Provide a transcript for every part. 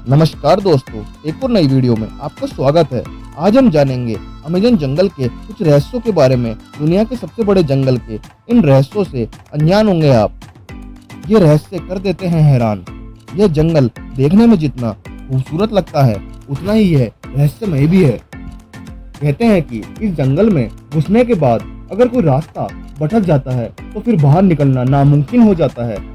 नमस्कार दोस्तों, एक और नई वीडियो में आपका स्वागत है। आज हम जानेंगे अमेज़न जंगल के कुछ रहस्यों के बारे में। दुनिया के सबसे बड़े जंगल के इन रहस्यों से अनजान होंगे आप। ये रहस्य कर देते हैं हैरान। यह जंगल देखने में जितना खूबसूरत लगता है उतना ही यह रहस्यमय भी है। कहते हैं कि इस जंगल में घुसने के बाद अगर कोई रास्ता भटक जाता है तो फिर बाहर निकलना नामुमकिन हो जाता है।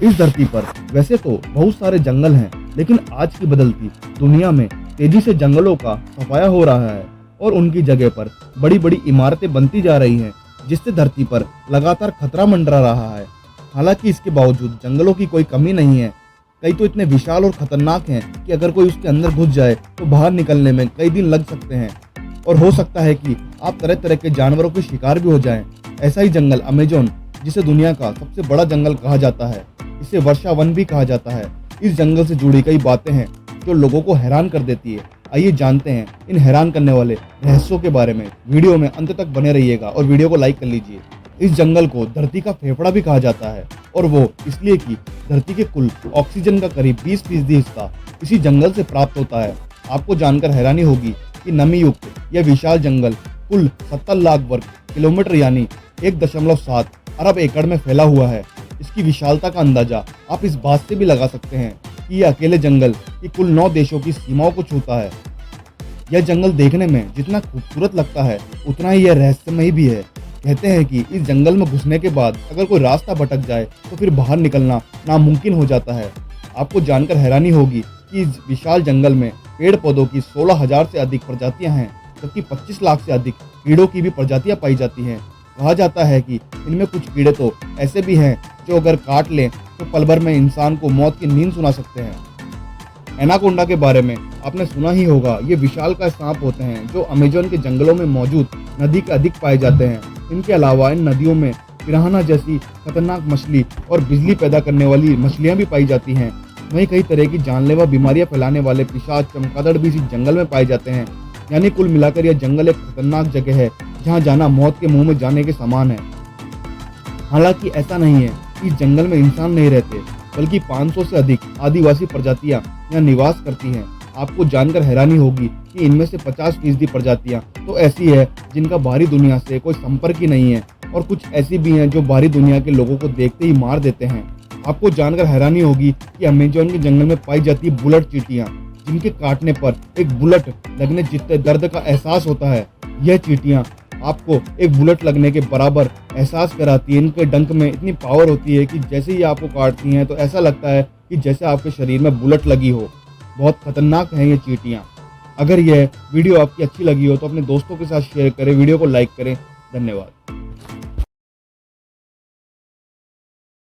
इस धरती पर वैसे तो बहुत सारे जंगल हैं, लेकिन आज की बदलती दुनिया में तेजी से जंगलों का सफाया हो रहा है और उनकी जगह पर बड़ी बड़ी इमारतें बनती जा रही हैं, जिससे धरती पर लगातार खतरा मंडरा रहा है। हालांकि इसके बावजूद जंगलों की कोई कमी नहीं है। कई तो इतने विशाल और खतरनाक हैं कि अगर कोई उसके अंदर घुस जाए तो बाहर निकलने में कई दिन लग सकते हैं और हो सकता है कि आप तरह तरह के जानवरों के शिकार भी हो जाएं। ऐसा ही जंगल अमेज़न, जिसे दुनिया का सबसे बड़ा जंगल कहा जाता है, इसे वर्षा वन भी कहा जाता है। इस जंगल से जुड़ी कई बातें हैं जो लोगों को हैरान कर देती है। आइए जानते हैं इन हैरान करने वाले रहस्यों के बारे में। वीडियो में अंत तक बने रहिएगा और वीडियो को लाइक कर लीजिए। इस जंगल को धरती का फेफड़ा भी कहा जाता है और वो इसलिए कि धरती के कुल ऑक्सीजन का करीब 20% हिस्सा इसी जंगल से प्राप्त होता है। आपको जानकर हैरानी होगी कि नमी युक्त यह विशाल जंगल कुल 70 लाख वर्ग किलोमीटर यानी 1.7 अरब एकड़ में फैला हुआ है। इसकी विशालता का अंदाजा आप इस बात से भी लगा सकते हैं कि यह अकेले जंगल की कुल 9 देशों की सीमाओं को छूता है। यह जंगल देखने में जितना खूबसूरत लगता है उतना ही यह रहस्यमय भी है। कहते हैं कि इस जंगल में घुसने के बाद अगर कोई रास्ता भटक जाए तो फिर बाहर निकलना नामुमकिन हो जाता है। आपको जानकर हैरानी होगी कि इस विशाल जंगल में पेड़ पौधों की 16,000 से अधिक प्रजातियां हैं, जबकि 25 लाख से अधिक कीड़ों की भी प्रजातियां पाई जाती हैं। कहा जाता है कि इनमें कुछ कीड़े तो ऐसे भी हैं जो अगर काट लें तो पल भर में इंसान को मौत की नींद सुना सकते हैं। एनाकोंडा के बारे में आपने सुना ही होगा। ये विशालकाय सांप होते हैं जो अमेज़न के जंगलों में मौजूद नदी के अधिक पाए जाते हैं। इनके अलावा इन नदियों में पिरान्हा जैसी खतरनाक मछली और बिजली पैदा करने वाली मछलियां भी पाई जाती हैं। वहीं कई तरह की जानलेवा बीमारियां फैलाने वाले पिशाच चमगादड़ भी इस जंगल में पाए जाते हैं। यानी कुल मिलाकर यह जंगल एक खतरनाक जगह है जहां जाना मौत के मुंह में जाने के समान है। हालांकि ऐसा नहीं है कि इस जंगल में इंसान नहीं रहते, बल्कि 500 से अधिक आदिवासी प्रजातियां यहाँ निवास करती हैं। आपको जानकर हैरानी होगी कि इनमें से 50% प्रजातियां तो ऐसी है जिनका बाहरी दुनिया से कोई संपर्क ही नहीं है और कुछ ऐसी भी हैं जो बाहरी दुनिया के लोगों को देखते ही मार देते हैं। आपको जानकर हैरानी होगी कि अमेज़न के जंगल में पाई जाती बुलेट चींटियां, जिनके काटने पर एक बुलेट लगने जितने दर्द का एहसास होता है, यह चींटियां आपको एक बुलेट लगने के बराबर एहसास कराती है। इनके डंक में इतनी पावर होती है कि जैसे ही आपको काटती हैं तो ऐसा लगता है कि जैसे आपके शरीर में बुलेट लगी हो। बहुत खतरनाक हैं ये चींटियां। अगर यह वीडियो आपकी अच्छी लगी हो तो अपने दोस्तों के साथ शेयर करें, वीडियो को लाइक करें। धन्यवाद।